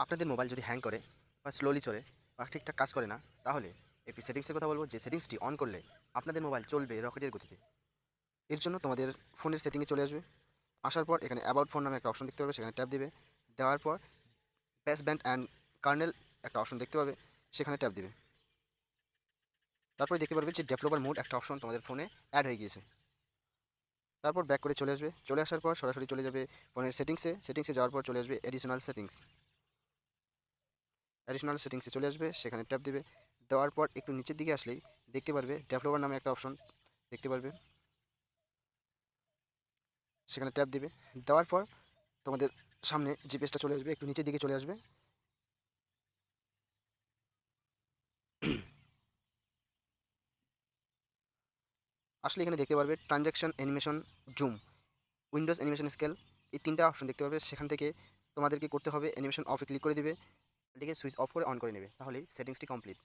আপনাদের মোবাইল যদি হ্যাং করে বা স্লোলি চলে বা ঠিকঠাক কাজ করে না, তাহলে একটি সেটিংসের কথা বলবো, যে সেটিংসটি অন করলে আপনাদের মোবাইল চলবে রকেটের গতিতে। এর জন্য তোমাদের ফোনের সেটিংয়ে চলে আসবে। আসার পর এখানে অ্যাবাউট ফোন নামে একটা অপশন দেখতে পাবে, সেখানে ট্যাপ দিবে। দেওয়ার পর বেস ব্যান্ড অ্যান্ড কার্নেল একটা অপশন দেখতে পাবে, সেখানে ট্যাপ দিবে। তারপরে দেখতে পারবে যে ডেভেলপার মোড একটা অপশন তোমাদের ফোনে অ্যাড হয়ে গিয়েছে। তারপর ব্যাক করে চলে আসবে, চলে আসার পর সরাসরি চলে যাবে ফোনের সেটিংসে যাওয়ার পর চলে আসবে অ্যাডিশনাল সেটিংসে চলে আসবে, সেখানে ট্যাপ দিবে। দেওয়ার পর একটু নিচের দিকে আসলেই দেখতে পারবে ডেভেলপার নামে একটা অপশন দেখতে পারবে, সেখানে ট্যাপ দিবে। দেওয়ার পর তোমাদের সামনে যে পেজটা চলে আসবে, একটু নিচের দিকে চলে আসবে। আসলে এখানে দেখতে পারবে transaction, animation, zoom, Windows animation scale, এই তিনটা অপশন দেখতে পারবে। সেখান থেকে তোমাদেরকে করতে হবে অ্যানিমেশন অফে ক্লিক করে দিবে, এটিকে সুইচ অফ করে অন করে নেবে, তাহলেই সেটিংসটি কমপ্লিট।